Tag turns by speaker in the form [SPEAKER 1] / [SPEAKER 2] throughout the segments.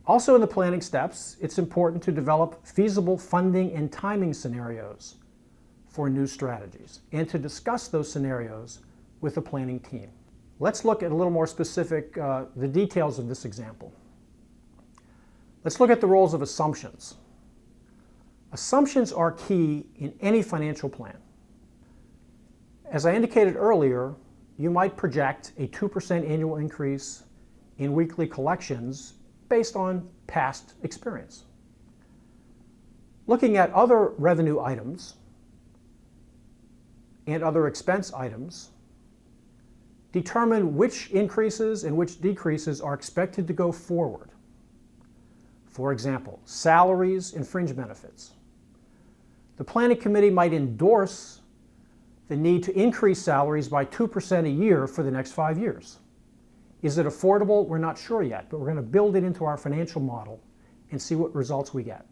[SPEAKER 1] Also in the planning steps, it's important to develop feasible funding and timing scenarios for new strategies and to discuss those scenarios with the planning team. Let's look at a little more specific, the details of this example. Let's look at the roles of assumptions. Assumptions are key in any financial plan. As I indicated earlier, you might project a 2% annual increase in weekly collections based on past experience. Looking at other revenue items and other expense items, determine which increases and which decreases are expected to go forward. For example, salaries and fringe benefits. The planning committee might endorse the need to increase salaries by 2% a year for the next 5 years. Is it affordable? We're not sure yet, but we're going to build it into our financial model and see what results we get.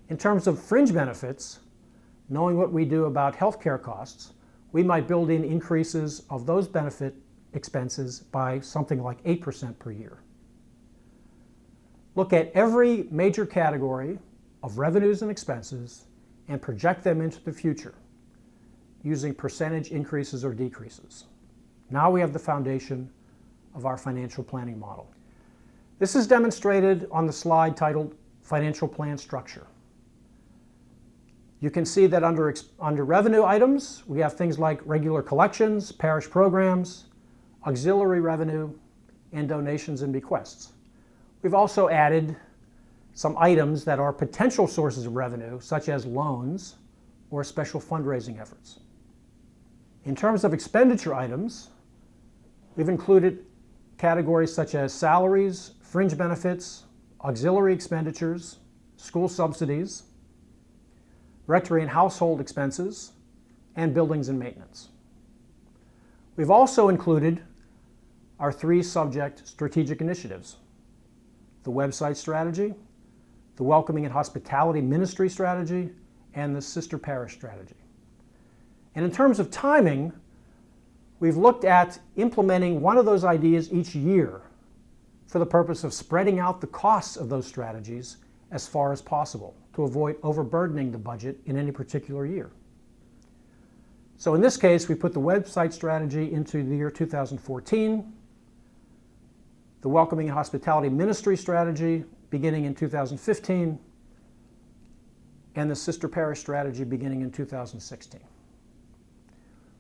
[SPEAKER 1] In terms of fringe benefits, knowing what we do about healthcare costs, we might build in increases of those benefit expenses by something like 8% per year. Look at every major category of revenues and expenses and project them into the future using percentage increases or decreases. Now we have the foundation of our financial planning model. This is demonstrated on the slide titled Financial Plan Structure. You can see that under revenue items, we have things like regular collections, parish programs, auxiliary revenue, and donations and bequests. We've also added some items that are potential sources of revenue, such as loans or special fundraising efforts. In terms of expenditure items, we've included categories such as salaries, fringe benefits, auxiliary expenditures, school subsidies, rectory and household expenses, and buildings and maintenance. We've also included our 3 subject strategic initiatives: the website strategy, the welcoming and hospitality ministry strategy, and the sister parish strategy. And in terms of timing, we've looked at implementing one of those ideas each year for the purpose of spreading out the costs of those strategies as far as possible to avoid overburdening the budget in any particular year. So in this case, we put the website strategy into the year 2014, the welcoming and hospitality ministry strategy beginning in 2015, and the sister parish strategy beginning in 2016.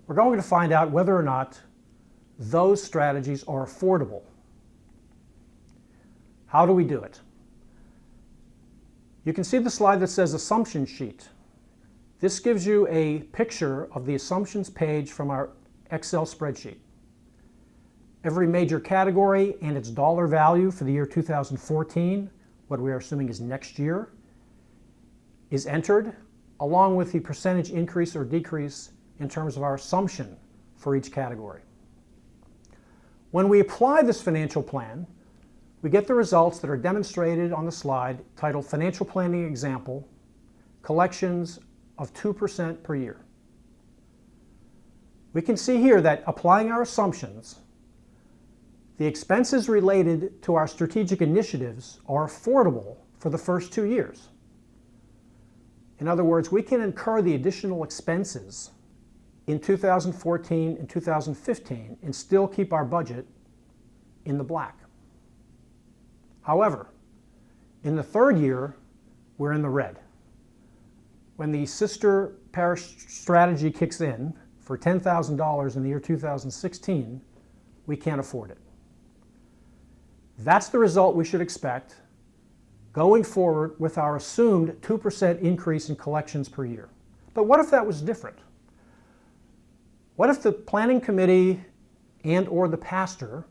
[SPEAKER 1] We're going to find out whether or not those strategies are affordable. How do we do it? You can see the slide that says assumption sheet. This gives you a picture of the assumptions page from our Excel spreadsheet. Every major category and its dollar value for the year 2014, what we are assuming is next year, is entered, along with the percentage increase or decrease in terms of our assumption for each category. When we apply this financial plan, we get the results that are demonstrated on the slide titled Financial Planning Example, Collections of 2% per year. We can see here that applying our assumptions, the expenses related to our strategic initiatives are affordable for the first 2 years. In other words, we can incur the additional expenses in 2014 and 2015 and still keep our budget in the black. However, in the 3rd year, we're in the red. When the sister parish strategy kicks in for $10,000 in the year 2016, we can't afford it. That's the result we should expect going forward with our assumed 2% increase in collections per year. But what if that was different? What if the planning committee and or the pastor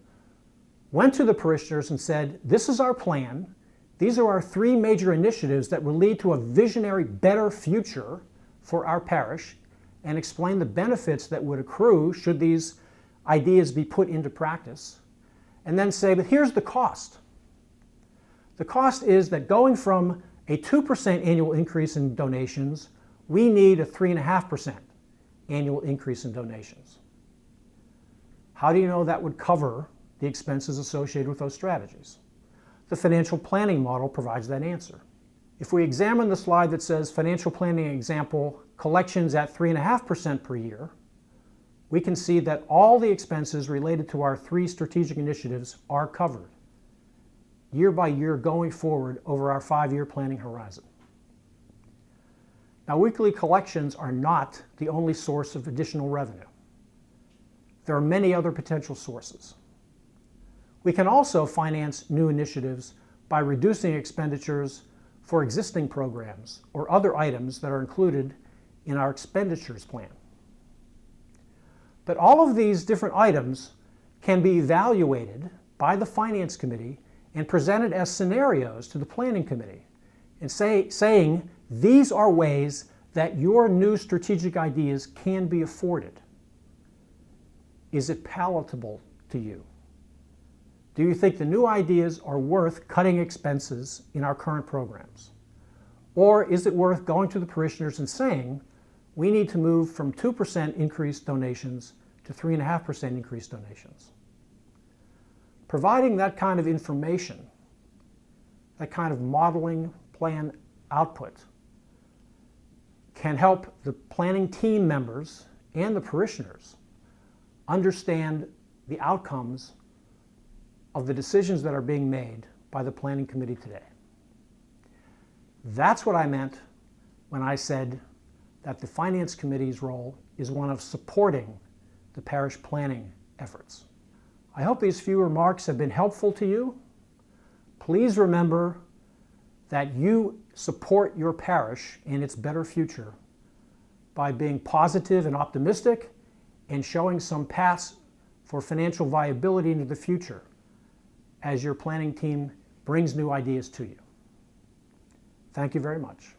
[SPEAKER 1] went to the parishioners and said, this is our plan, these are our 3 major initiatives that will lead to a visionary, better future for our parish, and explain the benefits that would accrue should these ideas be put into practice, and then say, but here's the cost. The cost is that going from a 2% annual increase in donations, we need a 3.5% annual increase in donations. How do you know that would cover the expenses associated with those strategies? the financial planning model provides that answer. If we examine the slide that says financial planning example collections at 3.5% per year, we can see that all the expenses related to our 3 strategic initiatives are covered year by year going forward over our 5-year planning horizon. Now, weekly collections are not the only source of additional revenue. There are many other potential sources. We can also finance new initiatives by reducing expenditures for existing programs or other items that are included in our expenditures plan. But all of these different items can be evaluated by the Finance Committee and presented as scenarios to the Planning Committee and saying these are ways that your new strategic ideas can be afforded. Is it palatable to you? Do you think the new ideas are worth cutting expenses in our current programs? Or is it worth going to the parishioners and saying, we need to move from 2% increased donations to 3.5% increased donations? Providing that kind of information, that kind of modeling plan output, can help the planning team members and the parishioners understand the outcomes of the decisions that are being made by the Planning Committee today. That's what I meant when I said that the Finance Committee's role is one of supporting the parish planning efforts. I hope these few remarks have been helpful to you. Please remember that you support your parish and its better future by being positive and optimistic and showing some paths for financial viability into the future as your planning team brings new ideas to you. Thank you very much.